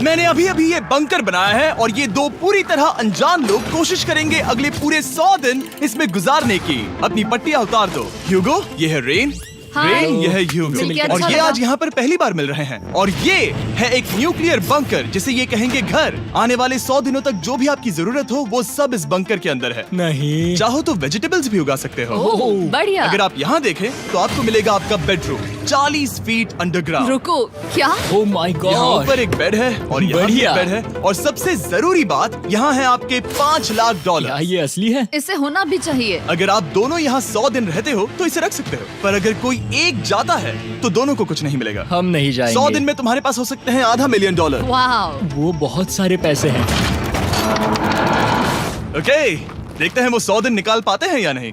मैंने अभी अभी ये बंकर बनाया है और ये दो पूरी तरह अनजान लोग कोशिश करेंगे अगले पूरे 100 दिन इसमें गुजारने की। अपनी पट्टियां उतार दो। ह्यूगो, ये है रेन। रेन, ये है ह्यूगो। और ये आज यहाँ पर पहली बार मिल रहे हैं। और ये है एक न्यूक्लियर बंकर जिसे ये कहेंगे घर। आने वाले 100 दिनों तक जो भी आपकी जरूरत हो वो सब इस बंकर के अंदर है। नहीं, चाहो तो वेजिटेबल्स भी उगा सकते हो। बढ़िया। अगर आप यहाँ देखें तो आपको मिलेगा आपका बेडरूम 40 फीट अंडरग्राउंड। रुको, क्या? ओह माय यहाँ गॉड। ऊपर एक बेड है और यहाँ भी बढ़िया। एक बेड है। और सबसे जरूरी बात, यहाँ है आपके $5 लाख। क्या ये असली है? इसे होना भी चाहिए। अगर आप दोनों यहाँ 100 दिन रहते हो तो इसे रख सकते हो, पर अगर कोई एक जाता है तो दोनों को कुछ नहीं मिलेगा। हम नहीं जाएंगे। 100 दिन में तुम्हारे पास हो सकते हैं $500 मिलियन। वाह, वो बहुत सारे पैसे हैं। ओके, देखते हैं वो 100 दिन निकाल पाते हैं या नहीं।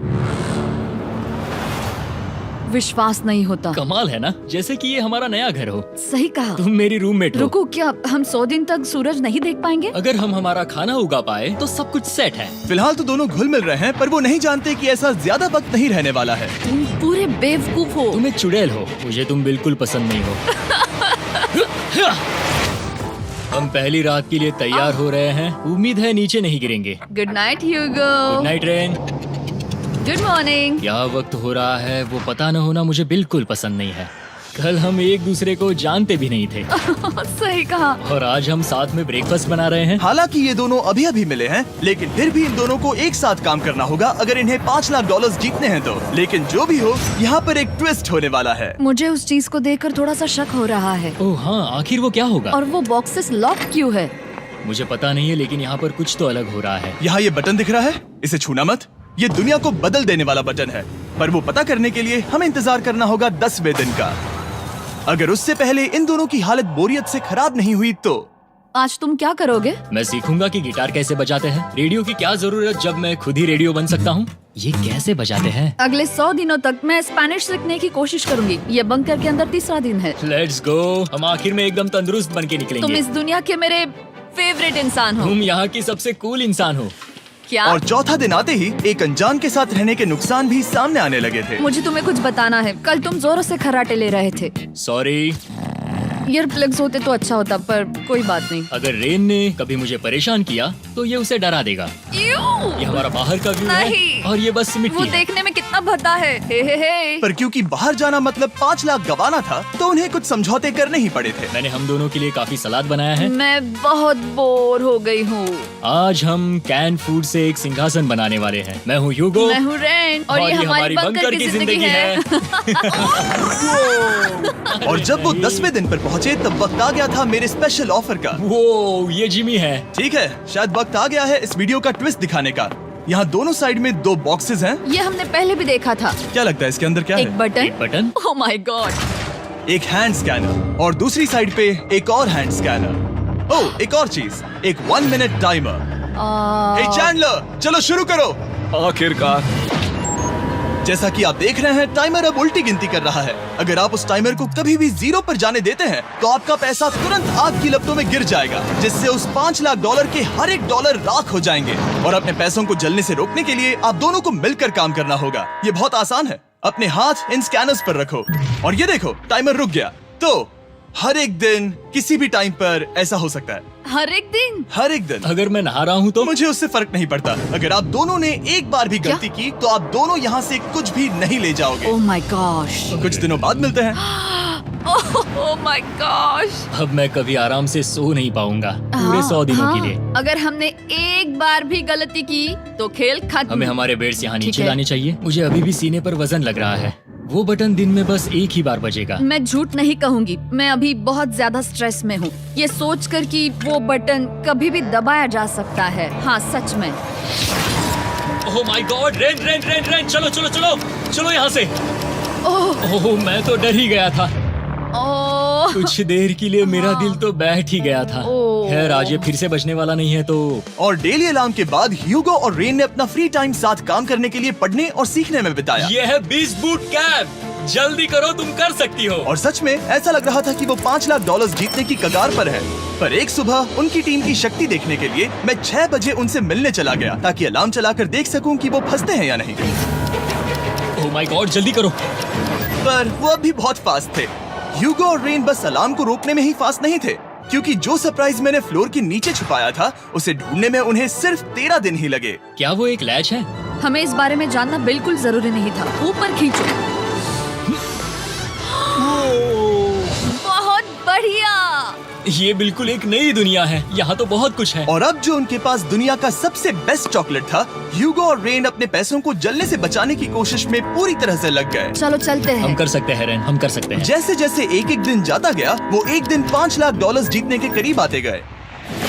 विश्वास नहीं होता। कमाल है ना, जैसे कि ये हमारा नया घर हो। सही कहा। तुम मेरी रूममेट हो। रुको, क्या हम 100 दिन तक सूरज नहीं देख पाएंगे? अगर हम हमारा खाना उगा पाए तो सब कुछ सेट है। फिलहाल तो दोनों घुल मिल रहे हैं, पर वो नहीं जानते कि ऐसा ज्यादा वक्त नहीं रहने वाला है। तुम पूरे बेवकूफ हो। तुम एक चुड़ैल हो, मुझे तुम बिल्कुल पसंद नहीं हो। हम पहली रात के लिए तैयार हो रहे हैं। उम्मीद है नीचे नहीं गिरेंगे। Good night Hugo. Good night Rain. Good morning. क्या वक्त हो रहा है वो पता न होना मुझे बिल्कुल पसंद नहीं है। कल हम एक दूसरे को जानते भी नहीं थे सही कहा। और आज हम साथ में ब्रेकफास्ट बना रहे हैं। हालांकि ये दोनों अभी अभी मिले हैं, लेकिन फिर भी इन दोनों को एक साथ काम करना होगा अगर इन्हें $5 लाख जीतने हैं तो। लेकिन जो भी हो, यहाँ पर एक ट्विस्ट होने वाला है। मुझे उस चीज को देखकर थोड़ा सा शक हो रहा है। ओह हाँ, आखिर वो क्या होगा? और वो बॉक्सेस लॉक क्यों है? मुझे पता नहीं है, लेकिन यहाँ पर कुछ तो अलग हो रहा है। यहाँ ये बटन दिख रहा है, इसे छूना मत। ये दुनिया को बदल देने वाला बटन है, पर वो पता करने के लिए हमें इंतजार करना होगा 10वें दिन का। अगर उससे पहले इन दोनों की हालत बोरियत से खराब नहीं हुई तो आज तुम क्या करोगे? मैं सीखूंगा कि गिटार कैसे बजाते हैं। रेडियो की क्या जरूरत जब मैं खुद ही रेडियो बन सकता हूँ। ये कैसे बजाते हैं? अगले 100 दिनों तक मैं स्पेनिश सीखने की कोशिश करूंगी। ये बंकर के अंदर 3रा दिन है। Let's go. हम आखिर में एकदम तंदुरुस्त बन के तुम निकलेंगे। इस दुनिया के मेरे फेवरेट इंसान हो। तुम यहाँ की सबसे कूल इंसान हो। क्या? और चौथा दिन आते ही एक अनजान के साथ रहने के नुकसान भी सामने आने लगे थे। मुझे तुम्हें कुछ बताना है। कल तुम जोरों से खर्राटे ले रहे थे। सॉरी। ईयर प्लग्स होते तो अच्छा होता, पर कोई बात नहीं। अगर रेन ने कभी मुझे परेशान किया तो ये उसे डरा देगा। ये हमारा बाहर का व्यू है नहीं। और ये बस मिट्टी वो है। देखने में कितना भद्दा है। हे। पर क्योंकि बाहर जाना मतलब 5 लाख गंवाना था, तो उन्हें कुछ समझौते करने ही पड़े थे। मैंने हम दोनों के लिए काफी सलाद बनाया है। मैं बहुत बोर हो गई हूँ। आज हम कैन फूड से एक सिंहासन बनाने वाले हैं। मैं हूँ ह्यूगो। मैं हूँ रेन और ये हमारी बंकर की जिंदगी है। और जब वो 10वें दिन पर पहुँचे तब वक्त आ गया था मेरे स्पेशल ऑफर का। वो ये जिमी है। ठीक है, शायद वक्त आ गया है इस वीडियो का ट्विस्ट दिखाने का। यहाँ दोनों साइड में 2 बॉक्सेस हैं। ये हमने पहले भी देखा था। क्या लगता है इसके अंदर क्या एक है? Button. Button. Oh my God. एक हैंड स्कैनर और दूसरी साइड पे एक और हैंड स्कैनर। ओह, एक और चीज, एक 1 मिनट टाइमर। हे चैंडलर, चलो शुरू करो। आखिरकार। जैसा कि आप देख रहे हैं, टाइमर अब उल्टी गिनती कर रहा है। अगर आप उस टाइमर को कभी भी 0 पर जाने देते हैं तो आपका पैसा तुरंत आग की लपटों में गिर जाएगा, जिससे उस $5 लाख के हर एक डॉलर राख हो जाएंगे। और अपने पैसों को जलने से रोकने के लिए आप दोनों को मिलकर काम करना होगा। ये बहुत आसान है। अपने हाथ इन स्कैनर्स पर रखो और ये देखो, टाइमर रुक गया। तो हर एक दिन किसी भी टाइम पर ऐसा हो सकता है। हर एक दिन? हर एक दिन। अगर मैं नहा रहा हूँ तो मुझे उससे फर्क नहीं पड़ता। अगर आप दोनों ने एक बार भी गलती की तो आप दोनों यहाँ से कुछ भी नहीं ले जाओगे। Oh my gosh. कुछ दिनों बाद मिलते हैं। Oh my gosh. अब मैं कभी आराम से सो नहीं पाऊंगा पूरे 100 दिनों के लिए। अगर हमने एक बार भी गलती की तो खेल खत्म। हमें हमारे बेड्स यहाँ ठीक नीचे है। लाने चाहिए। मुझे अभी भी सीने पर वजन लग रहा है। वो बटन दिन में बस एक ही बार बजेगा। मैं झूठ नहीं कहूंगी, मैं अभी बहुत ज्यादा स्ट्रेस में हूँ, ये सोचकर कि वो बटन कभी भी दबाया जा सकता है। हाँ सच में। ओह my God, rain rain rain rain, चलो चलो चलो चलो यहाँ से। ओह मैं तो डर ही गया था। ओह कुछ देर के लिए मेरा दिल तो बैठ ही गया था। ओह। खैर आज ये फिर से बचने वाला नहीं है तो। और डेली अलार्म के बाद ह्यूगो और रेन ने अपना फ्री टाइम साथ काम करने के लिए पढ़ने और सीखने में बिताया। ये है 20 बूट कैम्प। जल्दी करो, तुम कर सकती हो। और सच में ऐसा लग रहा था कि वो $5 लाख जीतने की कगार पर है। पर एक सुबह उनकी टीम की शक्ति देखने के लिए मैं 6 बजे उनसे मिलने चला गया, ताकि अलार्म चलाकर देख सकूं कि वो फंसते हैं या नहीं। ओह माय गॉड, जल्दी करो। पर वो अब भी बहुत फास्ट थे। ह्यूगो और रेन बस अलार्म को रोकने में ही फास्ट नहीं थे, क्योंकि जो सरप्राइज मैंने फ्लोर के नीचे छुपाया था उसे ढूंढने में उन्हें सिर्फ 13 दिन ही लगे। क्या वो एक लैच है? हमें इस बारे में जानना बिल्कुल जरूरी नहीं था। ऊपर खींचो। बहुत बढ़िया। ये बिल्कुल एक नई दुनिया है। यहाँ तो बहुत कुछ है। और अब जो उनके पास दुनिया का सबसे बेस्ट चॉकलेट था, ह्यूगो और रेन अपने पैसों को जलने से बचाने की कोशिश में पूरी तरह से लग गए। चलो चलते हम हैं। कर सकते हैं रेन, हम कर सकते हैं। जैसे जैसे एक एक दिन जाता गया वो एक दिन $5 लाख जीतने के करीब आते गए।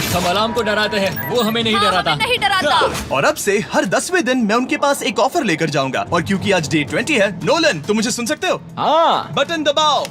हम अलार्म को डराते हैं, वो हमें नहीं हाँ, डराता। हमें नहीं डराता। और अब से हर 10वें दिन मैं उनके पास एक ऑफर लेकर जाऊंगा। और क्योंकि आज डे 20 है, नोलन तुम मुझे सुन सकते हो? हाँ। बटन दबाओ।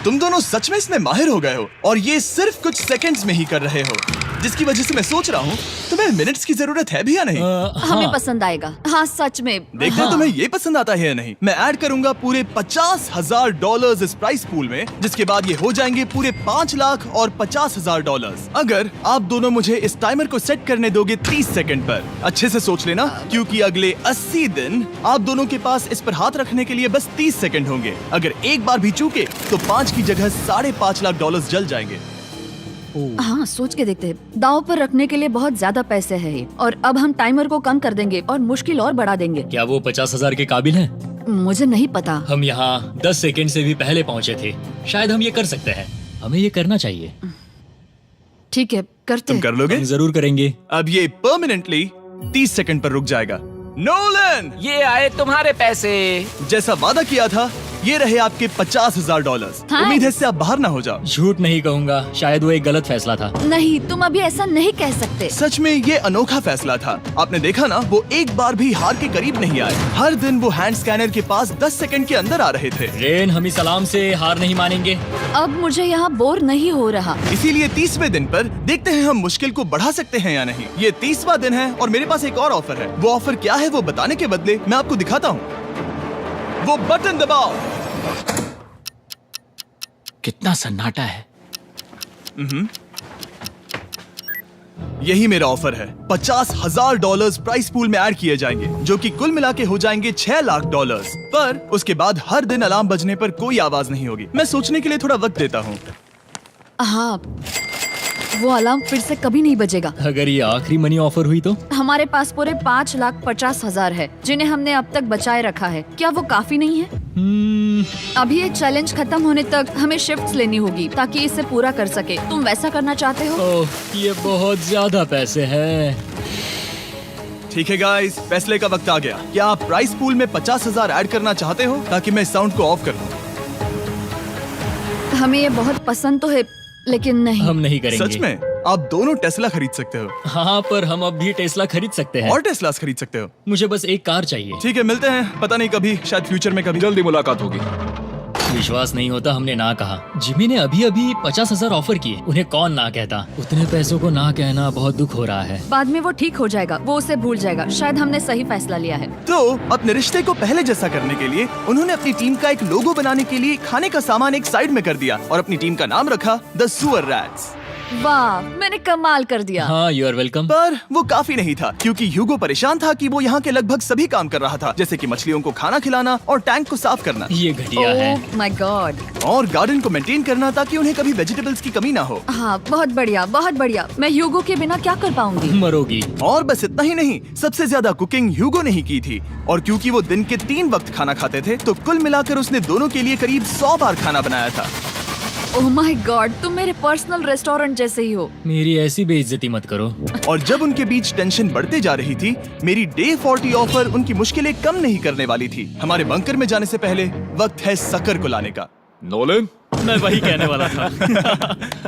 तुम दोनों सच में इसमें माहिर हो गए हो और ये सिर्फ कुछ सेकंड्स में ही कर रहे हो, जिसकी वजह से मैं सोच रहा हूँ तुम्हें मिनट्स की जरूरत है भी या नहीं। हमें हाँ। पसंद आएगा। हाँ सच में। देखते हैं तुम्हें ये पसंद आता है या नहीं। मैं ऐड करूंगा पूरे $50,000 इस प्राइस पूल में, जिसके बाद ये हो जाएंगे पूरे $5 लाख और $50,000 अगर आप दोनों मुझे इस टाइमर को सेट करने दोगे 30 सेकंड पर। अच्छे से सोच लेना, क्योंकि अगले 80 दिन आप दोनों के पास इस पर हाथ रखने के लिए बस 30 सेकंड होंगे। अगर एक बार भी चूके तो 5 की जगह $5.5 लाख जल जाएंगे। हाँ सोच के देखते हैं। दांव पर रखने के लिए बहुत ज्यादा पैसे है ये। और अब हम टाइमर को कम कर देंगे और मुश्किल और बढ़ा देंगे। क्या वो 50,000 के काबिल हैं? मुझे नहीं पता। हम यहाँ 10 सेकंड से भी पहले पहुँचे थे। शायद हम ये कर सकते हैं। हमें ये करना चाहिए। ठीक है करते तुम हैं। कर लोगे? हम जरूर करेंगे। अब ये परमानेंटली 30 सेकंड पर रुक जाएगा। नोलन, ये आए तुम्हारे पैसे। जैसा वादा किया था, ये रहे आपके $50,000। हाँ। उम्मीद है इससे आप बाहर ना हो जाओ। झूठ नहीं कहूँगा, शायद वो एक गलत फैसला था। नहीं तुम अभी ऐसा नहीं कह सकते। सच में ये अनोखा फैसला था। आपने देखा ना, वो एक बार भी हार के करीब नहीं आए। हर दिन वो हैंड स्कैनर के पास 10 सेकंड के अंदर आ रहे थे। रेन, हम इस अलार्म से हार नहीं मानेंगे। अब मुझे यहाँ बोर नहीं हो रहा। इसीलिए 30वें दिन पर देखते हैं हम मुश्किल को बढ़ा सकते हैं या नहीं। ये 30वां दिन है और मेरे पास एक और ऑफर है। वो ऑफर क्या है वो बताने के बदले मैं आपको दिखाता हूँ। वो बटन दबाओ। कितना सन्नाटा है। यही मेरा ऑफर है। $50,000 प्राइस पूल में ऐड किए जाएंगे, जो कि कुल मिला के हो जाएंगे $6 लाख। पर उसके बाद हर दिन अलार्म बजने पर कोई आवाज नहीं होगी। मैं सोचने के लिए थोड़ा वक्त देता हूँ। हाँ वो अलार्म फिर से कभी नहीं बजेगा। अगर ये आखिरी मनी ऑफर हुई तो? हमारे पास पूरे $5,50,000 है, जिन्हें हमने अब तक बचाए रखा है। क्या वो काफी नहीं है? अभी ये चैलेंज खत्म होने तक हमें शिफ्ट्स लेनी होगी ताकि इसे पूरा कर सके। तुम वैसा करना चाहते हो? ओह, ये बहुत ज्यादा पैसे हैं। ठीक है गाइस, फैसले का वक्त आ गया। क्या आप प्राइस पूल में 50,000 ऐड करना चाहते हो ताकि मैं साउंड को ऑफ कर दूं? हमें ये बहुत पसंद तो है, लेकिन नहीं। हम नहीं करेंगे। सच में? आप दोनों टेस्ला खरीद सकते हो हाँ, पर हम अब भी टेस्ला खरीद सकते हैं। और टेस्लास खरीद सकते हो। मुझे बस एक कार चाहिए। ठीक है, मिलते हैं। पता नहीं कभी, शायद फ्यूचर में कभी। जल्दी मुलाकात होगी। विश्वास नहीं होता हमने ना कहा। जिमी ने अभी अभी 50,000 ऑफर किए। उन्हें कौन ना कहता। उतने पैसों को ना कहना बहुत दुख हो रहा है। बाद में वो ठीक हो जाएगा, वो उसे भूल जाएगा। शायद हमने सही फैसला लिया है। तो अपने रिश्ते को पहले जैसा करने के लिए उन्होंने अपनी टीम का एक लोगो बनाने के लिए खाने का सामान एक साइड में कर दिया और अपनी टीम का नाम रखा द सुअर रैट्स। वाह, मैंने कमाल कर दिया। हाँ, यू आर वेलकम। पर वो काफी नहीं था, क्योंकि ह्यूगो परेशान था कि वो यहाँ के लगभग सभी काम कर रहा था, जैसे कि मछलियों को खाना खिलाना और टैंक को साफ करना ये घटिया है। ओह माय गॉड। और गार्डन को मेंटेन करना ताकि उन्हें कभी वेजिटेबल्स की कमी ना हो। हाँ बहुत बढ़िया, बहुत बढ़िया। मैं ह्यूगो के बिना क्या कर पाऊंगी? मरोगी। और बस इतना ही नहीं, सबसे ज्यादा कुकिंग ह्यूगो ने ही की थी। और क्योंकि वो दिन के 3 वक्त खाना खाते थे, तो कुल मिलाकर उसने दोनों के लिए करीब 100 बार खाना बनाया था। ओह माय गॉड, तुम मेरे पर्सनल रेस्टोरेंट जैसे ही हो। मेरी ऐसी बेइज्जती मत करो। और जब उनके बीच टेंशन बढ़ते जा रही थी, मेरी डे 40 ऑफर उनकी मुश्किलें कम नहीं करने वाली थी। हमारे बंकर में जाने से पहले वक्त है सकर को लाने का। नोलन, मैं वही कहने वाला था।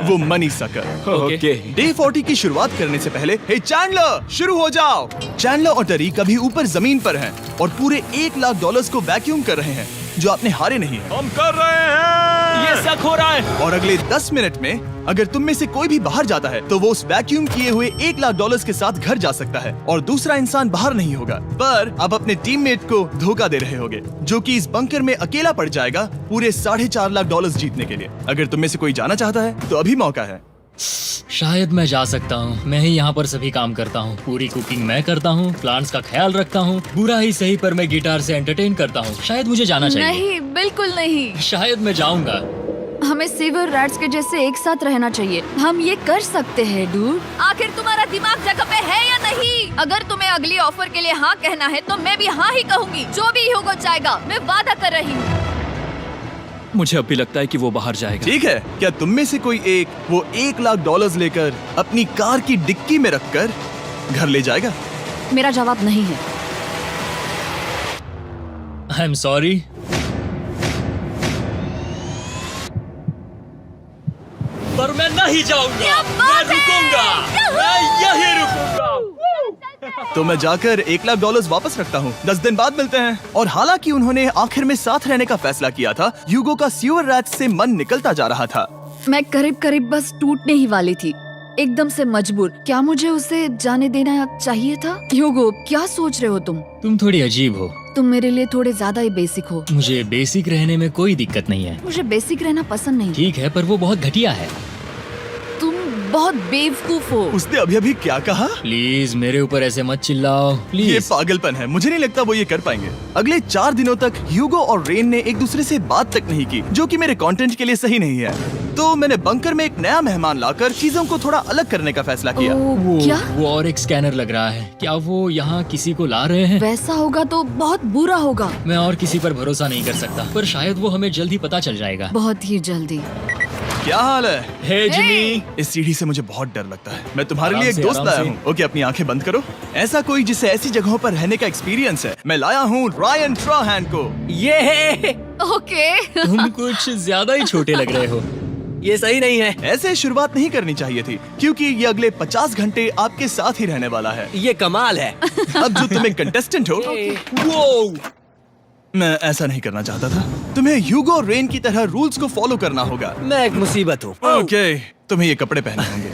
वो मनी सकर। ओके। डे 40 की शुरुआत करने से पहले, हे चैंडलर, शुरू हो जाओ। चैंडलर और टरी अभी ऊपर जमीन पर हैं और पूरे $1 लाख को वैक्यूम कर रहे हैं, जो आपने हारे नहीं है। हम कर रहे हैं। ये शक हो रहा है। और अगले 10 मिनट में अगर तुम में से कोई भी बाहर जाता है, तो वो उस वैक्यूम किए हुए $1 लाख के साथ घर जा सकता है और दूसरा इंसान बाहर नहीं होगा। पर आप अपने टीममेट को धोखा दे रहे होगे, जो कि इस बंकर में अकेला पड़ जाएगा पूरे $4.5 लाख जीतने के लिए। अगर तुम में से कोई जाना चाहता है, तो अभी मौका है। शायद मैं जा सकता हूँ। मैं ही यहाँ पर सभी काम करता हूँ। पूरी कुकिंग मैं करता हूँ, प्लांट्स का ख्याल रखता हूँ। बुरा ही सही, पर मैं गिटार से एंटरटेन करता हूँ। शायद मुझे जाना चाहिए। नहीं, बिल्कुल नहीं। शायद मैं जाऊंगा। हमें सीवर रैट्स के जैसे एक साथ रहना चाहिए। हम ये कर सकते हैं डूड। आखिर तुम्हारा दिमाग जगह पे है या नहीं? अगर तुम्हें अगली ऑफर के लिए हाँ कहना है तो मैं भी हाँ ही कहूँगी। जो भी ह्यूगो चाहेगा, मैं वादा कर रही हूँ। मुझे अब भी लगता है कि वो बाहर जाएगा। ठीक है, क्या तुम में से कोई एक वो $1,00,000 लेकर अपनी कार की डिक्की में रखकर घर ले जाएगा? मेरा जवाब नहीं है। I am sorry. पर मैं नहीं जाऊंगा, मैं रुकूंगा, मैं यही रुकूंगा। तो मैं जाकर $1,00,000 वापस रखता हूँ। 10 दिन बाद मिलते हैं। और हालांकि उन्होंने आखिर में साथ रहने का फैसला किया था, ह्यूगो का सीवर रैट्स से मन निकलता जा रहा था। मैं करीब करीब बस टूटने ही वाली थी, एकदम से मजबूर। क्या मुझे उसे जाने देना चाहिए था? ह्यूगो, क्या सोच रहे हो तुम? तुम थोड़ी अजीब हो। तुम मेरे लिए थोड़े ज्यादा ही बेसिक हो। मुझे बेसिक रहने में कोई दिक्कत नहीं है। मुझे बेसिक रहना पसंद नहीं। ठीक है, पर वो बहुत घटिया है। तुम बहुत बेवकूफ हो। उसने अभी अभी क्या कहा? प्लीज मेरे ऊपर ऐसे मत चिल्लाओ, ये प्लीज। पागलपन है। मुझे नहीं लगता वो ये कर पाएंगे। अगले 4 दिनों तक ह्यूगो और रेन ने एक दूसरे से बात तक नहीं की, जो कि मेरे कंटेंट के लिए सही नहीं है। तो मैंने बंकर में एक नया मेहमान लाकर चीजों को थोड़ा अलग करने का फैसला किया। ओ, क्या? वो और एक स्कैनर लग रहा है। क्या वो यहाँ किसी को ला रहे हैं? वैसा होगा तो बहुत बुरा होगा। मैं और किसी पर भरोसा नहीं कर सकता, पर शायद वो हमें जल्द ही पता चल जाएगा। बहुत ही जल्दी। क्या हाल है? हे जिमी। इस सीढ़ी से मुझे बहुत डर लगता है। मैं तुम्हारे आराम लिए एक से, दोस्त आराम लाया से। हूँ। ओके, अपनी आंखें बंद करो। ऐसा कोई जिसे ऐसी जगहों पर रहने का एक्सपीरियंस है। मैं लाया हूँ रायन ट्राहैन को। ये है, ओके। तुम कुछ ज्यादा ही छोटे लग रहे हो। ये सही नहीं है। ऐसे शुरुआत नहीं करनी चाहिए थी, क्योंकि ये अगले 50 घंटे आपके साथ ही रहने वाला है। ये कमाल है। अब जो तुम एक कंटेस्टेंट हो, वो मैं ऐसा नहीं करना चाहता था। तुम्हें ह्यूगो और रेन की तरह रूल्स को फॉलो करना होगा। मैं एक मुसीबत हूँ। ओके, तुम्हें ये कपड़े पहने होंगे।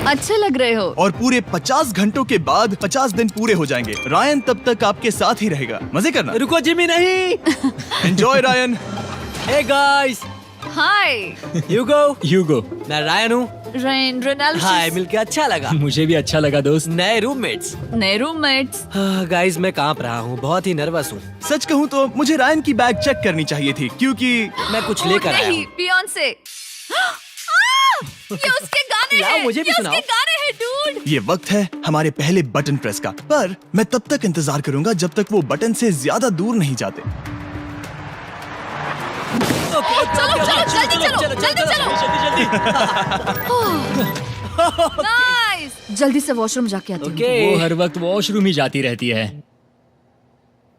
अच्छे लग रहे हो। और पूरे 50 घंटों के बाद 50 दिन पूरे हो जाएंगे। रायन तब तक आपके साथ ही रहेगा। मजे करना। रुको जिमी, नहीं। Enjoy Ryan. हे गाइस, हाय ह्यूगो। मैं रायन हूँ। Rain, Reginald. हाय, मिलके अच्छा लगा। मुझे भी अच्छा लगा दोस्त। नए रूममेट्स। नए रूममेट्स। गाइस, मैं कांप रहा हूँ, बहुत ही नर्वस हूँ। सच कहूँ तो मुझे रायन की बैग चेक करनी चाहिए थी, क्योंकि मैं कुछ लेकर आया नहीं, हूँ। बियॉन्से। ये उसके गाने लाओ, हैं। मुझे भी ये सुनाओ। उसके गाने हैं, डूड। ये वक्त है हमारे पहले बटन प्रेस का। पर मैं तब तक इंतजार करूंगा जब तक वो बटन से ज्यादा दूर नहीं जाते। चलो, जल्दी नाइस। जल्दी से वॉशरूम जाके आती हूँ। वो हर वक्त वॉशरूम ही जाती रहती है।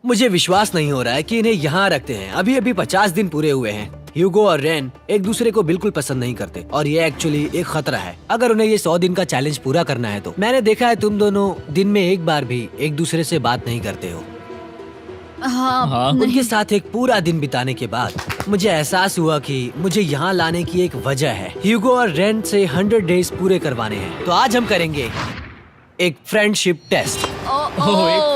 मुझे विश्वास नहीं हो रहा है कि इन्हें यहाँ रखते हैं। अभी अभी 50 दिन पूरे हुए हैं। ह्यूगो और रेन एक दूसरे को बिल्कुल पसंद नहीं करते और ये एक्चुअली एक खतरा है। अगर उन्हें ये 100 दिन का चैलेंज पूरा करना है तो। मैंने देखा है तुम दोनों दिन में एक बार भी एक दूसरे से बात नहीं करते हो। हाँ, उनके साथ एक पूरा दिन बिताने के बाद मुझे एहसास हुआ कि मुझे यहाँ लाने की एक वजह है। ह्यूगो और रेन से 100 डेज पूरे करवाने हैं। तो आज हम करेंगे एक फ्रेंडशिप टेस्ट। एक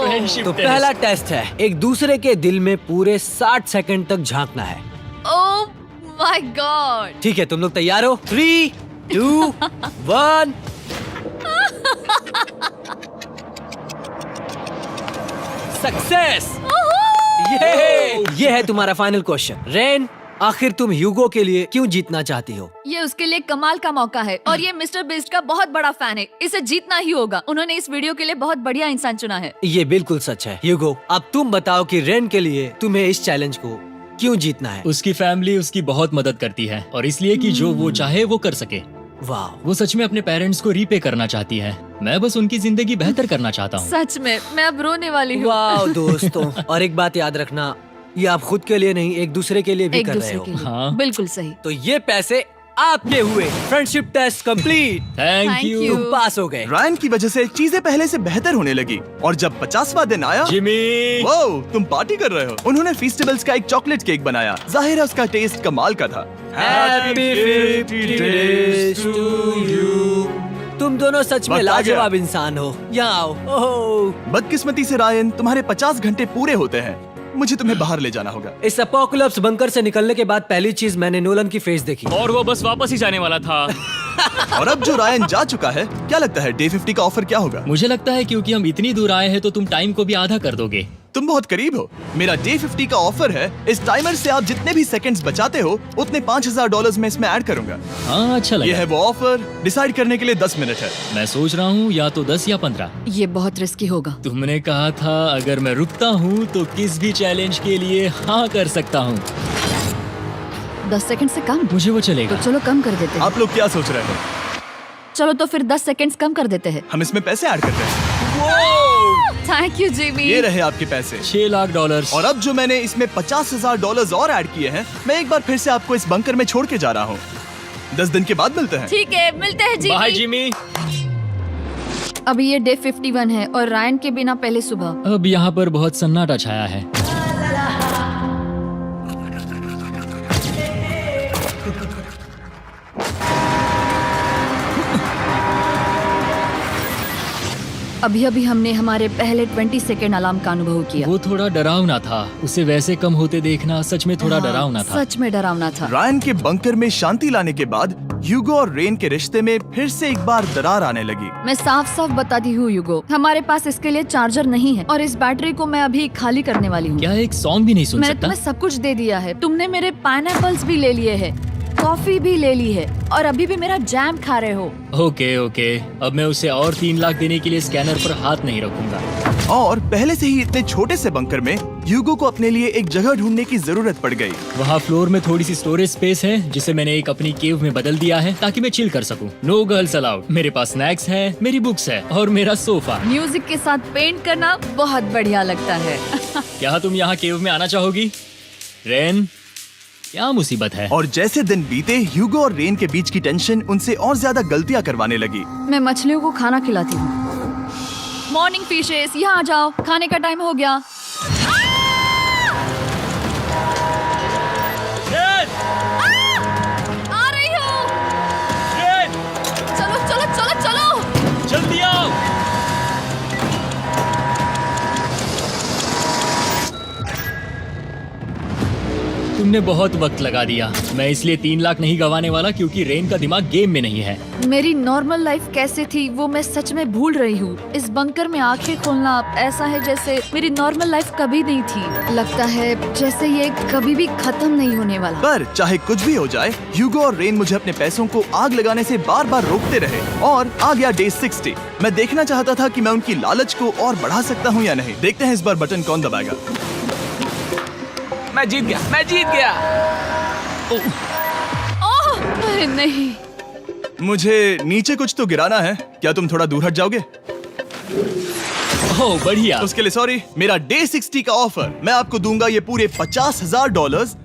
फ्रेंडशिप तो पहला टेस्ट है, एक दूसरे के दिल में पूरे 60 सेकंड तक झांकना है। ओह माय गॉड। ठीक है, तुम लोग तैयार हो? 3, 2, 1। सक्सेस। ये है तुम्हारा फाइनल क्वेश्चन। रेन, आखिर तुम ह्यूगो के लिए क्यों जीतना चाहती हो? ये उसके लिए कमाल का मौका है और ये मिस्टर बीस्ट का बहुत बड़ा फैन है। इसे जीतना ही होगा। उन्होंने इस वीडियो के लिए बहुत बढ़िया इंसान चुना है। ये बिल्कुल सच है। ह्यूगो, अब तुम बताओ कि रेन के लिए तुम्हें इस चैलेंज को क्यों जीतना है? उसकी फैमिली उसकी बहुत मदद करती है और इसलिए कि जो वो चाहे वो कर सके। वाह, वो सच में अपने पेरेंट्स को रीपे करना चाहती है। मैं बस उनकी जिंदगी बेहतर करना चाहता हूँ। सच में मैं अब रोने वाली हूँ। वाह दोस्तों। और एक बात याद रखना, ये आप खुद के लिए नहीं, एक दूसरे के लिए भी एक कर रहे दूसरे हो। के लिए। हाँ। बिल्कुल सही। तो ये पैसे आपके हुए। Friendship test complete. Thank Thank you you। तुम पास हो गए। रायन की वजह से चीजें पहले से बेहतर होने लगी। और जब 50वां दिन आया, जिमी। वो तुम पार्टी कर रहे हो। उन्होंने फीस्टेबल्स का एक चॉकलेट केक बनाया। जाहिर है उसका टेस्ट कमाल का था। Happy 50 days to you। तुम दोनों सच में वक्त आ गया। लाजवाब इंसान हो। यहाँ आओ। ओह, बदकिस्मती से रायन, तुम्हारे 50 घंटे पूरे होते हैं। मुझे तुम्हें बाहर ले जाना होगा। इस अपोकलिप्स बंकर से निकलने के बाद पहली चीज मैंने नोलन की फेस देखी। और वो बस वापस ही जाने वाला था। और अब जो रायन जा चुका है, क्या लगता है डे 50 का ऑफर क्या होगा? मुझे लगता है क्योंकि हम इतनी दूर आए हैं तो तुम टाइम को भी आधा कर दोगे। तुम बहुत करीब हो। मेरा डे 50 का ऑफर है। इस टाइमर से आप जितने भी सेकंड्स बचाते हो उतने $5000 में इसमें ऐड करूंगा। हाँ, अच्छा ये लगा। है वो ऑफर। डिसाइड करने के लिए 10 मिनट है। मैं सोच रहा हूँ या तो 10 या 15। ये बहुत रिस्की होगा। तुमने कहा था अगर मैं रुकता हूँ तो किस भी चैलेंज के लिए हाँ कर सकता हूँ। 10 सेकंड से कम? मुझे वो तो चलेगा। चलो कम कर देते हैं। आप लोग क्या सोच रहे हो? चलो तो फिर 10 सेकंड्स कम कर देते हैं। हम इसमें पैसे ऐड करते हैं। Thank you Jimmy. ये रहे आपके पैसे। $6 लाख। और अब जो मैंने इसमें $50,000 और ऐड किए हैं, मैं एक बार फिर से आपको इस बंकर में छोड़ के जा रहा हूँ। 10 दिन के बाद मिलते हैं। ठीक है, मिलते हैं बाय जिमी। जिमी। अभी ये डे 51 है और रायन के बिना पहले सुबह। अब यहाँ पर बहुत सन्नाटा छाया है। अभी अभी हमने हमारे पहले 20 सेकेंड अलार्म का अनुभव किया। वो थोड़ा डरावना था। उसे वैसे कम होते देखना सच में थोड़ा हाँ, डरावना था। सच में डरावना था। रायन के बंकर में शांति लाने के बाद ह्यूगो और रेन के रिश्ते में फिर से एक बार दरार आने लगी। मैं साफ साफ बताती हूँ यूगो, हमारे पास इसके लिए चार्जर नहीं है और इस बैटरी को मैं अभी खाली करने वाली हूँ। क्या एक सॉन्ग भी नहीं सुन मैंने सकता? तुम्हें सब कुछ दे दिया है। तुमने मेरे पाइनएप्पल्स भी ले लिए हैं, कॉफी भी ले ली है और अभी भी मेरा जैम खा रहे हो। ओके ओके, अब मैं उसे और 3 लाख देने के लिए स्कैनर पर हाथ नहीं रखूंगा। और पहले से ही इतने छोटे से बंकर में ह्यूगो को अपने लिए एक जगह ढूंढने की जरूरत पड़ गई। वहाँ फ्लोर में थोड़ी सी स्टोरेज स्पेस है जिसे मैंने एक अपनी केव में बदल दिया है ताकि मैं चिल कर सकूं। No girls allowed. मेरे पास स्नैक्स है, मेरी बुक्स है और मेरा सोफा। म्यूजिक के साथ पेंट करना बहुत बढ़िया लगता है। क्या तुम यहाँ केव में आना चाहोगी? रेन, क्या मुसीबत है? और जैसे दिन बीते, ह्यूगो और रेन के बीच की टेंशन उनसे और ज्यादा गलतियां करवाने लगी। मैं मछलियों को खाना खिलाती हूँ। मॉर्निंग फिशेस, यहाँ आ जाओ, खाने का टाइम हो गया। आ रही हूँ। चलो चलो चलो चलो। जल्दी आओ। तुमने बहुत वक्त लगा दिया। मैं इसलिए 3 लाख नहीं गंवाने वाला क्योंकि रेन का दिमाग गेम में नहीं है। मेरी नॉर्मल लाइफ कैसे थी वो मैं सच में भूल रही हूँ। इस बंकर में आंखें खोलना ऐसा है जैसे मेरी नॉर्मल लाइफ कभी नहीं थी। लगता है जैसे ये कभी भी खत्म नहीं होने वाला। पर चाहे कुछ भी हो जाए, ह्यूगो और रेन मुझे अपने पैसों को आग लगाने से बार बार रोकते रहे। और आ गया डे 60। मैं देखना चाहता था कि मैं उनकी लालच को और बढ़ा सकता हूँ या नहीं। देखते हैं इस बार बटन कौन दबाएगा। मैं जीत गया, मैं जीत गया। ओह अरे नहीं। मुझे नीचे कुछ तो गिराना है। क्या तुम थोड़ा दूर हट जाओगे? ओह बढ़िया। उसके लिए सॉरी। मेरा डे 60 का ऑफर, मैं आपको दूंगा ये पूरे $50,000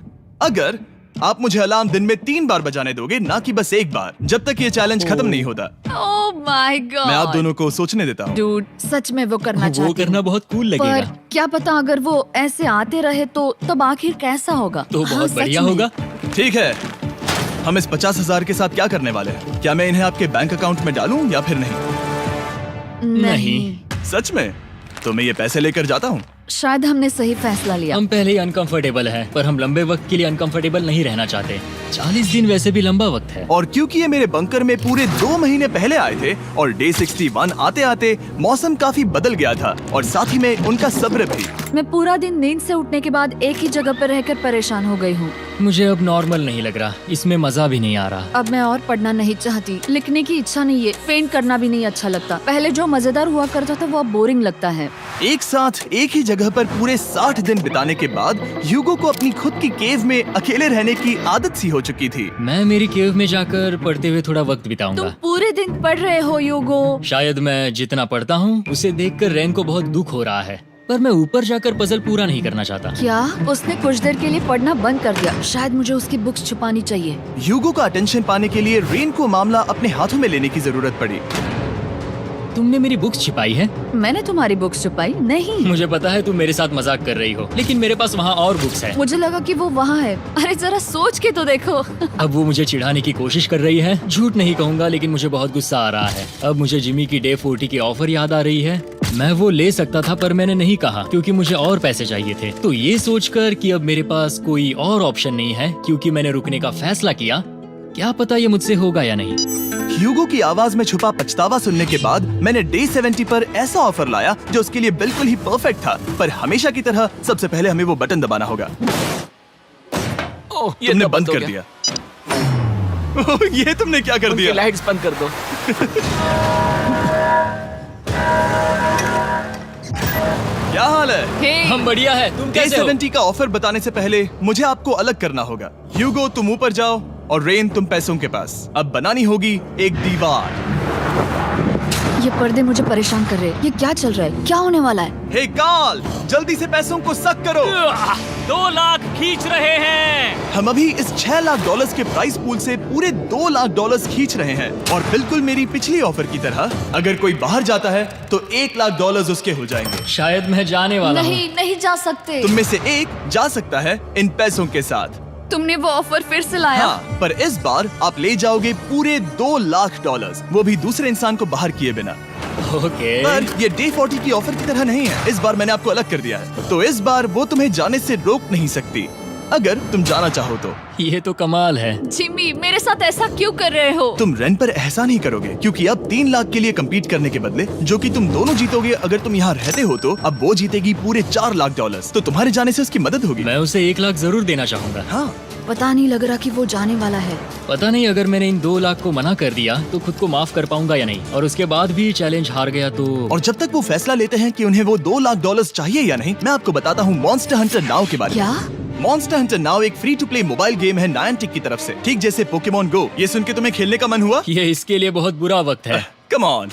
अगर आप मुझे अलार्म दिन में 3 बार बजाने दोगे, ना कि बस एक बार, जब तक ये चैलेंज खत्म नहीं होता। ओह माय गॉड। मैं आप दोनों को सोचने देता हूँ। डूड, सच में वो करना वो चाहती करना हूँ। बहुत कूल पर लगेगा। क्या पता अगर वो ऐसे आते रहे तो तब आखिर कैसा होगा। तो हाँ, बहुत सच बढ़िया में। होगा। ठीक है, हम इस 50,000 के साथ क्या करने वाले हैं? क्या मैं इन्हें आपके बैंक अकाउंट में डालूं या फिर नहीं? नहीं। सच में? तो मैं ये पैसे लेकर जाता हूँ। शायद हमने सही फैसला लिया। हम पहले ही अनकंफर्टेबल हैं, पर हम लंबे वक्त के लिए अनकंफर्टेबल नहीं रहना चाहते। 40 दिन वैसे भी लंबा वक्त है। और क्योंकि ये मेरे बंकर में पूरे 2 महीने पहले आए थे और डे 61 आते आते मौसम काफी बदल गया था और साथ ही में उनका सब्र भी। मैं पूरा दिन नींद से उठने के बाद एक ही जगह पर रहकर परेशान हो गई हूँ। मुझे अब नॉर्मल नहीं लग रहा, इसमें मजा भी नहीं आ रहा। अब मैं और पढ़ना नहीं चाहती, लिखने की इच्छा नहीं है, पेंट करना भी नहीं अच्छा लगता। पहले जो मजेदार हुआ करता था वो अब बोरिंग लगता है। एक साथ एक ही जगह पर पूरे 60 दिन बिताने के बाद ह्यूगो को अपनी खुद की केव में अकेले रहने की आदत सी हो चुकी थी। मैं मेरी केव में जाकर पढ़ते हुए थोड़ा वक्त तुम बिताऊंगा। पूरे दिन पढ़ रहे हो यूगो। शायद मैं जितना पढ़ता हूँ उसे देखकर रेन को बहुत दुख हो रहा है, पर मैं ऊपर जाकर पजल पूरा नहीं करना चाहता। क्या उसने कुछ देर के लिए पढ़ना बंद कर दिया? शायद मुझे उसकी बुक्स छुपानी चाहिए। ह्यूगो का अटेंशन पाने के लिए रेन को मामला अपने हाथों में लेने की जरूरत पड़ी। तुमने मेरी बुक्स छिपाई है? मैंने तुम्हारी बुक्स छुपाई नहीं। मुझे पता है तुम मेरे साथ मजाक कर रही हो, लेकिन मेरे पास वहाँ और बुक्स है। मुझे लगा कि वो वहाँ है। अरे जरा सोच के तो देखो। अब वो मुझे चिढ़ाने की कोशिश कर रही है। झूठ नहीं कहूंगा, लेकिन मुझे बहुत गुस्सा आ रहा है। अब मुझे जिमी की डे 40 की ऑफर याद आ रही है। मैं वो ले सकता था पर मैंने नहीं कहा क्योंकि मुझे और पैसे चाहिए थे। तो ये सोचकर कि अब मेरे पास कोई और ऑप्शन नहीं है क्योंकि मैंने रुकने का फैसला किया, क्या पता ये मुझसे होगा या नहीं। ह्यूगो की आवाज में छुपा पछतावा सुनने के बाद मैंने डे 70 पर ऐसा ऑफर लाया जो उसके लिए बिल्कुल ही परफेक्ट था। पर हमेशा की तरह सबसे पहले हमें वो बटन दबाना होगा। ओह, ये तुमने तो बंद हो कर गया। दिया। ओह, ये तुमने क्या कर उनकी दिया? लाइट्स बंद कर दो। क्या हाल है? हे, हम बढ़िया है, तुम डे कैसे हो? 70 का ऑफर बताने से पहले मुझे आपको अलग करना होगा। ह्यूगो तुम ऊपर जाओ और रेन तुम पैसों के पास। अब बनानी होगी एक दीवार। ये पर्दे मुझे परेशान कर रहे हैं। ये क्या चल रहा है? क्या होने वाला है? हे काल, जल्दी से पैसों को सक करो। 2 लाख खींच रहे हैं। हम अभी इस $6 लाख के प्राइस पूल से पूरे $2 लाख खींच रहे हैं और बिल्कुल मेरी पिछली ऑफर की तरह अगर कोई बाहर जाता है तो $1 लाख उसके हो जाएंगे। शायद मैं जाने वाला हूँ। नहीं, नहीं जा सकते। तुम में से एक जा सकता है इन पैसों के साथ। तुमने वो ऑफर फिर से लाया? हाँ, पर इस बार आप ले जाओगे पूरे $2 लाख, वो भी दूसरे इंसान को बाहर किए बिना। ओके। पर ये डे 40 की ऑफर की तरह नहीं है। इस बार मैंने आपको अलग कर दिया है, तो इस बार वो तुम्हें जाने से रोक नहीं सकती अगर तुम जाना चाहो तो। ये तो कमाल है। जिमी, मेरे साथ ऐसा क्यों कर रहे हो? तुम रेन पर एहसान ही करोगे क्योंकि अब 3 लाख के लिए कम्पीट करने के बदले जो कि तुम दोनों जीतोगे अगर तुम यहाँ रहते हो, तो अब वो जीतेगी पूरे $4 लाख। तो तुम्हारे जाने से उसकी मदद होगी। मैं उसे 1 लाख जरूर देना चाहूंगा। हाँ, पता नहीं लग रहा कि वो जाने वाला है। पता नहीं अगर मैंने इन 2 लाख को मना कर दिया तो खुद को माफ कर पाऊंगा या नहीं, और उसके बाद भी चैलेंज हार गया तो। और जब तक वो फैसला लेते हैं कि उन्हें वो $2 लाख चाहिए या नहीं, मैं आपको बताता हूँ मॉन्स्टर हंटर नाउ के बारे में। क्या? मॉन्स्टर हंटर नाउ एक free to play mobile game है नायंटिक की तरफ से, ठीक जैसे पोकेमॉन गो। ये सुन के तुम्हें खेलने का मन हुआ? ये इसके लिए बहुत बुरा वक्त है। Come on.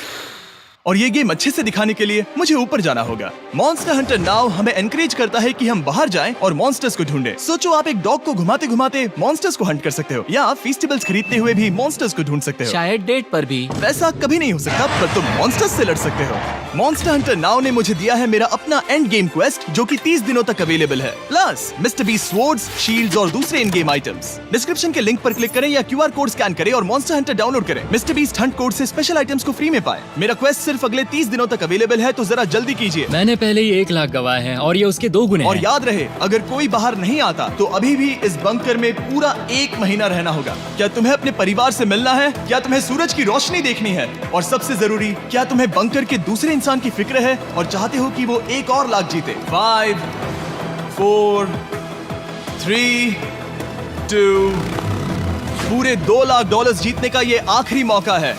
और ये गेम अच्छे से दिखाने के लिए मुझे ऊपर जाना होगा। मॉन्स्टर हंटर नाउ हमें एनकरेज करता है कि हम बाहर जाएं और मॉन्स्टर्स को ढूंढें। सोचो, आप एक डॉग को घुमाते घुमाते मॉन्स्टर्स को हंट कर सकते हो, या फेस्टिवल्स खरीदते हुए भी मॉन्स्टर्स को ढूंढ सकते हो। शायद डेट पर भी। वैसा कभी नहीं हो सकता, पर तुम मॉन्स्टर्स से लड़ सकते हो। मॉन्स्टर हंटर नाउ ने मुझे दिया है मेरा अपना एंड गेम क्वेस्ट जो कि 30 दिनों तक अवेलेबल है, plus mister beast swords, shields और दूसरे इन गेम आइटम्स। डिस्क्रिप्शन के लिंक पर क्लिक करें या QR कोड स्कैन करें और मॉन्स्टर हंटर डाउनलोड करें। मिस्टर बीस्ट हंट कोड से स्पेशल आइटम्स को फ्री में पाएं। मेरा क्वेस्ट सिर्फ अगले 30 दिनों तक अवेलेबल है, तो जरा जल्दी कीजिए। मैंने पहले ही 1 लाख गवाए हैं और ये उसके 2 गुने और हैं। याद रहे, अगर कोई बाहर नहीं आता तो अभी भी इस बंकर में पूरा 1 महीना रहना होगा। क्या तुम्हें अपने परिवार से मिलना है? क्या तुम्हें सूरज की रोशनी देखनी है? और सबसे जरूरी, क्या तुम्हें बंकर के दूसरे इंसान की फिक्र है और चाहते हो कि वो $1 और लाख जीते? 5, 4, 3, 2, पूरे $2 लाख जीतने का ये आखिरी मौका है।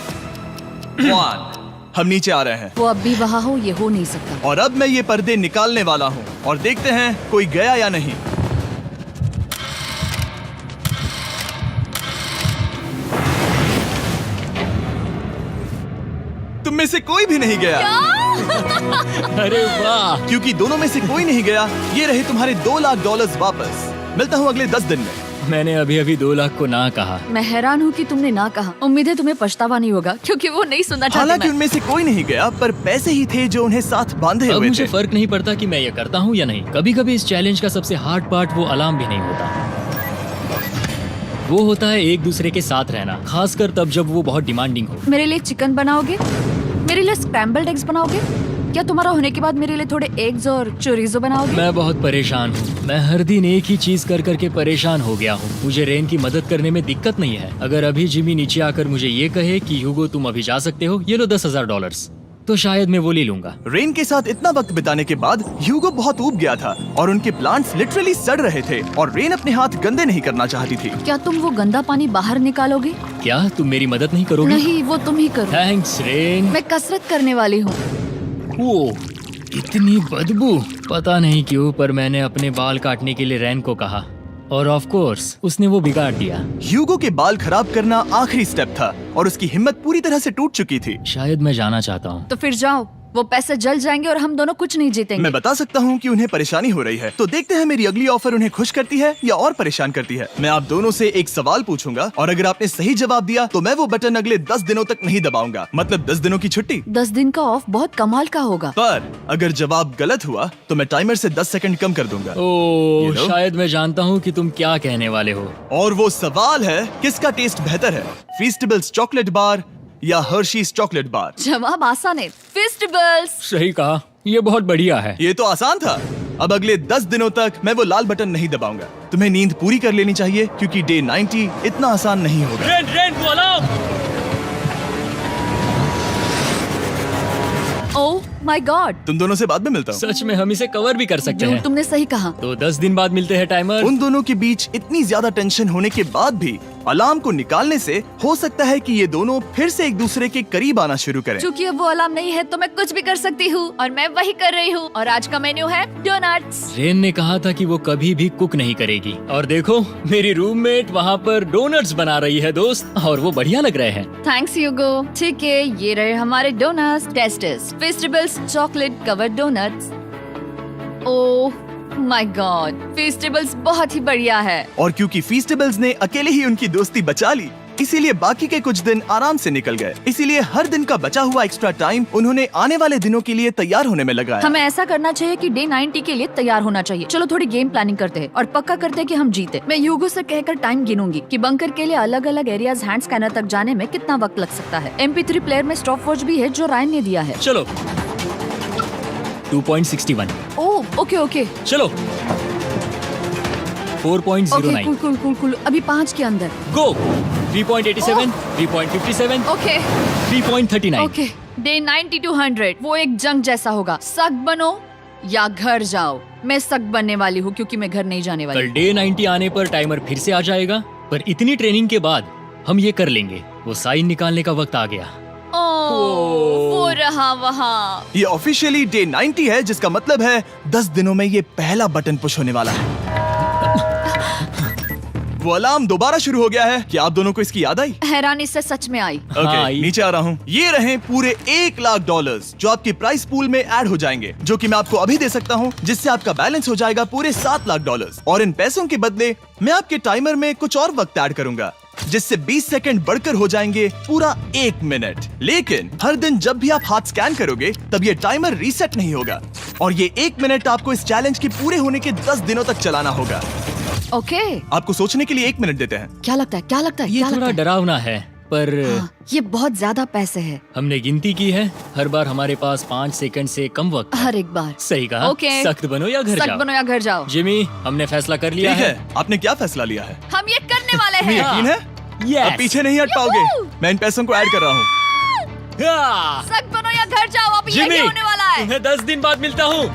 1, हम नीचे आ रहे हैं वो अब भी वहाँ हो, ये हो नहीं सकता। और अब मैं ये पर्दे निकालने वाला हूँ और देखते हैं कोई गया या नहीं। तुम में से कोई भी नहीं गया। अरे वाह। क्योंकि दोनों में से कोई नहीं गया, ये रहे तुम्हारे $2 लाख वापस। मिलता हूँ अगले 10 दिन में। मैंने अभी अभी 2 लाख को ना कहा। मैं हैरान हूँ कि तुमने ना कहा। उम्मीद है तुम्हें पछतावा नहीं होगा, क्योंकि वो नहीं सुनना चाहते। हालांकि मैं। उनमें से कोई नहीं गया, पर पैसे ही थे जो उन्हें साथ बांधे अब हुए मुझे थे। फर्क नहीं पड़ता कि मैं ये करता हूँ या नहीं। कभी कभी इस चैलेंज का सबसे हार्ड पार्ट वो अलार्म भी नहीं होता, वो होता है एक दूसरे के साथ रहना, खासकर तब जब वो बहुत डिमांडिंग हो। मेरे लिए चिकन बनाओगे? मेरे लिए स्क्रैम्बल्ड एग्स बनाओगे? क्या तुम्हारा होने के बाद मेरे लिए थोड़े एग्स और चोरिजो बनाओगे? मैं बहुत परेशान हूँ। मैं हर दिन एक ही चीज कर करके परेशान हो गया हूँ। मुझे रेन की मदद करने में दिक्कत नहीं है। अगर अभी जिमी नीचे आकर मुझे ये कहे कि ह्यूगो तुम अभी जा सकते हो, ये लो $10,000, तो शायद मैं वो ले लूंगा। रेन के साथ इतना वक्त बिताने के बाद ह्यूगो बहुत ऊब गया था और उनके प्लांट्स लिटरली सड़ रहे थे और रेन अपने हाथ गंदे नहीं करना चाहती थी। क्या तुम वो गंदा पानी बाहर निकालोगे? क्या तुम मेरी मदद नहीं करोगे? नहीं, वो तुम ही करो। Thanks rain. मैं कसरत करने वाली हूँ। वो इतनी बदबू। पता नहीं क्यों, पर मैंने अपने बाल काटने के लिए रेन को कहा और ऑफ कोर्स उसने वो बिगाड़ दिया। ह्यूगो के बाल खराब करना आखिरी स्टेप था और उसकी हिम्मत पूरी तरह से टूट चुकी थी। शायद मैं जाना चाहता हूँ। तो फिर जाओ, वो पैसे जल जाएंगे और हम दोनों कुछ नहीं जीतेंगे। मैं बता सकता हूँ कि उन्हें परेशानी हो रही है, तो देखते हैं मेरी अगली ऑफर उन्हें खुश करती है या और परेशान करती है। मैं आप दोनों से एक सवाल पूछूंगा और अगर आपने सही जवाब दिया तो मैं वो बटन अगले 10 दिनों तक नहीं दबाऊंगा, मतलब 10 दिनों की छुट्टी। 10 दिन का ऑफ बहुत कमाल का होगा। पर अगर जवाब गलत हुआ तो मैं टाइमर से 10 सेकंड कम कर दूंगा। ओह, You know? शायद मैं जानता हूँ कि तुम क्या कहने वाले हो। और वो सवाल है, किसका टेस्ट बेहतर है, फेस्टिवल्स चॉकलेट बार या हर्शीज चॉकलेट बार? जवाब आसान है, फेस्टिवल्स। सही कहा, ये बहुत बढ़िया है। ये तो आसान था। अब अगले 10 दिनों तक मैं वो लाल बटन नहीं दबाऊंगा। तुम्हें नींद पूरी कर लेनी चाहिए क्योंकि डे 90 इतना आसान नहीं होगा। रेन रेन वो अलार्म। ओह माय गॉड, तुम दोनों से बाद में मिलता हूँ। सच में हम इसे कवर भी कर सकते हैं। तुमने सही कहा। तो 10 दिन बाद मिलते हैं टाइमर। उन दोनों के बीच इतनी ज्यादा टेंशन होने के बाद भी अलार्म को निकालने से हो सकता है कि ये दोनों फिर से एक दूसरे के करीब आना शुरू करें। क्योंकि अब वो अलार्म नहीं है तो मैं कुछ भी कर सकती हूँ और मैं वही कर रही हूँ। और आज का मेन्यू है डोनट्स। रेन ने कहा था कि वो कभी भी कुक नहीं करेगी और देखो मेरी रूममेट वहाँ पर डोनट्स बना रही है दोस्त, और वो बढ़िया लग रहे हैं। Thanks Hugo. ठीक है, ये रहे हमारे donuts. Testers festivals chocolate covered donuts. Oh my god, festivals बहुत ही बढ़िया है। और क्योंकि फीस्टेबल्स ने अकेले ही उनकी दोस्ती बचा ली, इसीलिए बाकी के कुछ दिन आराम से निकल गए। इसीलिए हर दिन का बचा हुआ एक्स्ट्रा टाइम उन्होंने आने वाले दिनों के लिए तैयार होने में लगाया। हमें ऐसा करना चाहिए कि डे 90 के लिए तैयार होना चाहिए। चलो थोड़ी गेम प्लानिंग करते हैं और पक्का करते हैं कि हम जीते। मैं ह्यूगो से कहकर टाइम गिनूंगी कि बंकर के लिए अलग अलग एरियाज हैंड स्कैनर तक जाने में कितना वक्त लग सकता है। MP3 प्लेयर में स्टॉप वॉच भी है जो रायन ने दिया है। चलो 2.61। ओह ओके ओके चलो 4.09। Cool cool cool cool. अभी 5 के अंदर। गो 3.87, 3.57, ओके 3.39। ओके। डे 90 to 100 वो एक जंग जैसा होगा। सख्त बनो या घर जाओ। मैं सख्त बनने वाली हूँ क्योंकि मैं घर नहीं जाने वाली। कल डे 90 आने पर टाइमर फिर से आ जाएगा, पर इतनी ट्रेनिंग के बाद हम ये कर लेंगे। वो साइन निकालने का वक्त आ गया। वो रहा वहाँ। ये ऑफिशियली डे 90 है, जिसका मतलब है 10 दिनों में ये पहला बटन पुश होने वाला है। वो अलार्म दोबारा शुरू हो गया है। क्या आप दोनों को इसकी याद आई? हैरानी से सच में आई। ओके, नीचे आ रहा हूँ। ये रहे पूरे $1,00,000 जो आपके प्राइस पूल में ऐड हो जाएंगे, जो कि मैं आपको अभी दे सकता हूँ, जिससे आपका बैलेंस हो जाएगा पूरे $7,00,000। और इन पैसों के बदले मैं आपके टाइमर में कुछ और वक्त ऐड करूंगा, जिससे 20 सेकंड बढ़कर हो जाएंगे पूरा 1 मिनट। लेकिन हर दिन जब भी आप हाथ स्कैन करोगे तब ये टाइमर रीसेट नहीं होगा, और ये 1 मिनट आपको इस चैलेंज के पूरे होने के 10 दिनों तक चलाना होगा। ओके। आपको सोचने के लिए 1 मिनट देते हैं। क्या लगता है, क्या लगता है? ये क्या थोड़ा लगता है? डरावना है, पर हाँ, ये बहुत ज्यादा पैसे है हमने गिनती की है। हर बार हमारे पास 5 सेकंड से कम वक्त है। हर एक बार। सही कहा। ओके। सख्त बनो या घर सख्त जाओ। बनो या घर जाओ। जिमी, हमने फैसला कर लिया ठीक है। है, आपने क्या फैसला लिया है? हम ये करने वाले तुम्हें हैं। यकीन है? Yes. अब पीछे नहीं हट पाओगे। मैं इन पैसों को ऐड कर रहा हूँ। हाँ। सख्त बनो या घर जाओ। अब जिमी, यही होने वाला है। तुम्हें 10 दिन बाद मिलता हूँ।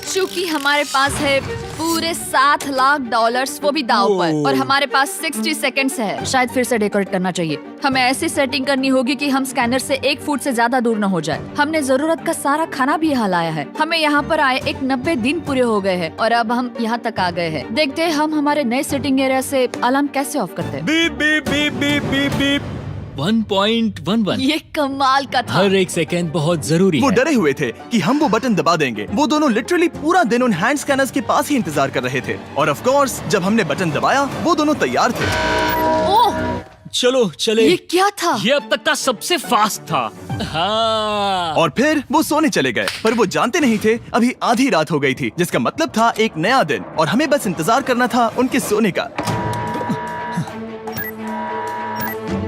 चूंकि हमारे पास है पूरे $7,00,000 वो भी दाव पर, और हमारे पास 60 सेकंड्स है। शायद फिर से डेकोरेट करना चाहिए। हमें ऐसी सेटिंग करनी होगी कि हम स्कैनर से 1 फुट से ज्यादा दूर न हो जाए। हमने जरूरत का सारा खाना भी यहाँ लाया है। हमें यहाँ पर आए 90 दिन पूरे हो गए हैं और अब हम यहाँ तक आ गए हैं। देखते हैं हम हमारे नए सेटिंग एरिया से अलार्म कैसे ऑफ करते हैं। Beep beep beep beep beep beep. 1.11। ये कमाल का था। हर एक सेकंड बहुत जरूरी वो है। डरे हुए थे कि हम वो बटन दबा देंगे। वो दोनों लिटरली पूरा दिन उन हैंड स्कैनर्स के पास ही इंतजार कर रहे थे, और ऑफ कोर्स जब हमने बटन दबाया वो दोनों तैयार थे। ओह, चलो चले। ये क्या था? ये अब तक का सबसे फास्ट था। हाँ। और फिर वो सोने चले गए, पर वो जानते नहीं थे अभी आधी रात हो गई थी, जिसका मतलब था एक नया दिन, और हमें बस इंतजार करना था उनके सोने का।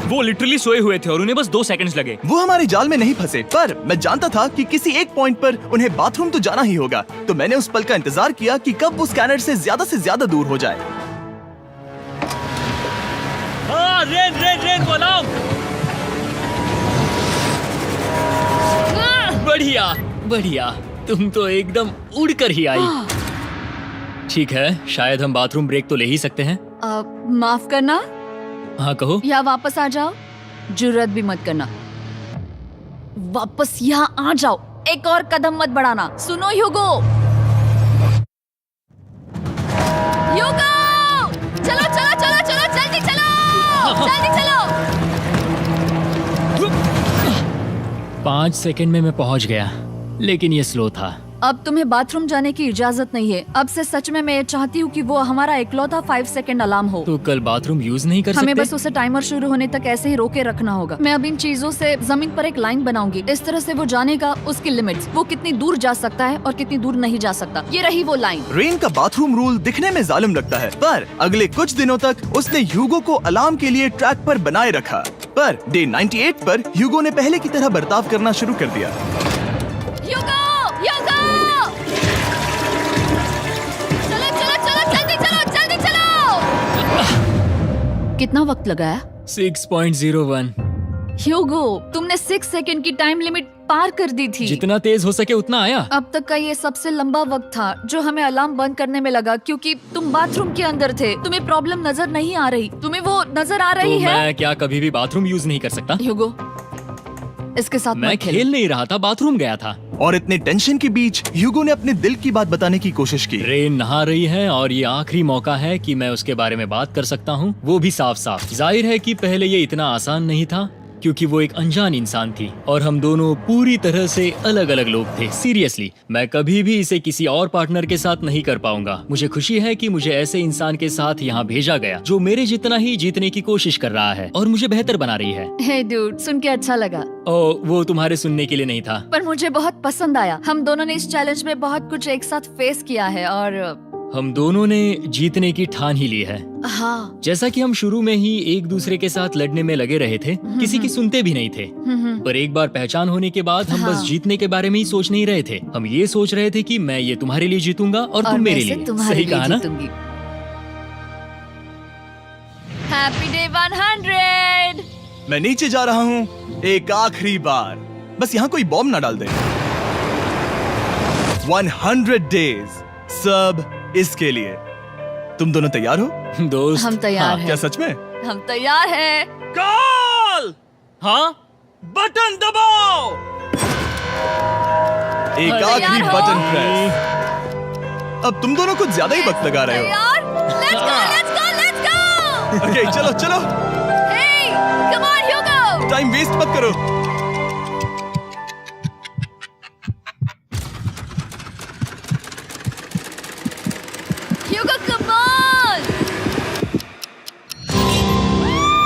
वो लिटरली सोए हुए थे और उन्हें बस 2 सेकंड्स लगे। वो हमारे जाल में नहीं फंसे, पर मैं जानता था कि किसी एक पॉइंट पर उन्हें बाथरूम तो जाना ही होगा, तो मैंने उस पल का इंतजार किया कि कब वो स्कैनर से ज्यादा दूर हो जाए। हाँ, रेन रेन रेन वो अलार्म। बढ़िया बढ़िया, तुम तो एकदम उड़कर ही आई। ठीक है, शायद हम बाथरूम ब्रेक तो ले ही सकते हैं। माफ करना हाँ कहो। या वापस आ जाओ। जुर्रत भी मत करना। वापस यहाँ आ जाओ। एक और कदम मत बढ़ाना। सुनो ह्यूगो। ह्यूगो, चलो चलो चलो चलो, जल्दी चलो, जल्दी चलो। 5 सेकंड में मैं पहुंच गया, लेकिन ये स्लो था। अब तुम्हें बाथरूम जाने की इजाजत नहीं है। अब से सच में मैं चाहती हूँ कि वो हमारा इकलौता 5 सेकंड अलार्म हो। तो कल बाथरूम यूज नहीं कर सकते? हमें बस उसे टाइमर शुरू होने तक ऐसे ही रोके रखना होगा। मैं अब इन चीजों से जमीन पर एक लाइन बनाऊंगी। इस तरह से वो जानेगा उसकी लिमिट्स, वो कितनी दूर जा सकता है और कितनी दूर नहीं जा सकता। ये रही वो लाइन। रेन का बाथरूम रूल दिखने में जालिम लगता है, पर अगले कुछ दिनों तक उसने ह्यूगो को अलार्म के लिए ट्रैक पर बनाए रखा। पर डे 98 पर ह्यूगो ने पहले की तरह बर्ताव करना शुरू कर दिया। ह्यूगो, ह्यूगो! कितना वक्त लगाया? 6.01। ह्यूगो, तुमने 6 सेकंड की टाइम लिमिट पार कर दी थी। जितना तेज हो सके उतना आया। अब तक का ये सबसे लंबा वक्त था जो हमें अलार्म बंद करने में लगा, क्योंकि तुम बाथरूम के अंदर थे। तुम्हें प्रॉब्लम नजर नहीं आ रही। तुम्हें वो नजर आ रही तो है? मैं क्या कभी भी बाथरूम यूज नहीं कर सकता? ह्यूगो, इसके साथ मैं मत खेल। खेल नहीं रहा था, बाथरूम गया था। और इतने टेंशन के बीच ह्यूगो ने अपने दिल की बात बताने की कोशिश की। रेन नहा रही है और ये आखिरी मौका है कि मैं उसके बारे में बात कर सकता हूँ, वो भी साफ साफ। जाहिर है कि पहले ये इतना आसान नहीं था क्योंकि वो एक अनजान इंसान थी और हम दोनों पूरी तरह से अलग अलग लोग थे। सीरियसली, मैं कभी भी इसे किसी और पार्टनर के साथ नहीं कर पाऊंगा। मुझे खुशी है कि मुझे ऐसे इंसान के साथ यहाँ भेजा गया जो मेरे जितना ही जीतने की कोशिश कर रहा है और मुझे बेहतर बना रही है। हे डूड, सुन के अच्छा लगा, ओ, वो तुम्हारे सुनने के लिए नहीं था। पर मुझे बहुत पसंद आया। हम दोनों ने इस चैलेंज में बहुत कुछ एक साथ फेस किया है और हम दोनों ने जीतने की ठान ही ली है। हाँ। जैसा कि हम शुरू में ही एक दूसरे के साथ लड़ने में लगे रहे थे, किसी की सुनते भी नहीं थे। पर एक बार पहचान होने के बाद हम बस हाँ। जीतने के बारे में ही सोच नहीं रहे थे। हम ये सोच रहे थे कि मैं ये तुम्हारे लिए जीतूंगा और तुम मेरे मैं इसे लिए। तुम्हारे सही लिए कहा ना? जीतूंगी। Happy day 100। मैं नीचे जा रहा हूँ एक आखिरी बार, बस यहाँ कोई बॉम्ब ना डाल दे। 100 डेज, सब इसके लिए। तुम दोनों तैयार हो? दोस्त, हम तैयार हाँ, हैं। क्या सच में? हम तैयार हैं। कॉल। हाँ, बटन दबाओ। एक अरे आखिरी यार हो। Button press. अब तुम दोनों कुछ ज्यादा ही वक्त लगा रहे हो। तैयार? Let's go, let's go, let's go! Okay, चलो चलो, Hey, come on, Hugo! Time waste मत करो। Hugo, come on!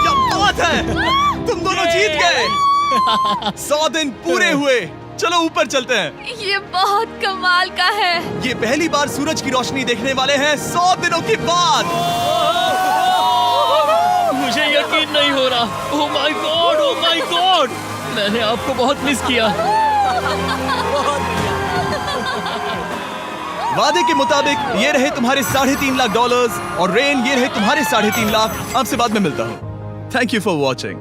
क्या बात है, तुम दोनों जीत गए। 100 दिन पूरे हुए। चलो ऊपर चलते हैं। ये बहुत कमाल का है। ये पहली बार सूरज की रोशनी देखने वाले हैं 100 दिनों के बाद। मुझे यकीन नहीं हो रहा। ओह my God, oh my God, मैंने आपको बहुत मिस किया। वादे के मुताबिक ये रहे तुम्हारे $3.5 लाख और रेन ये रहे तुम्हारे $3.5 लाख। आपसे बाद में मिलता हूँ। Thank you for watching.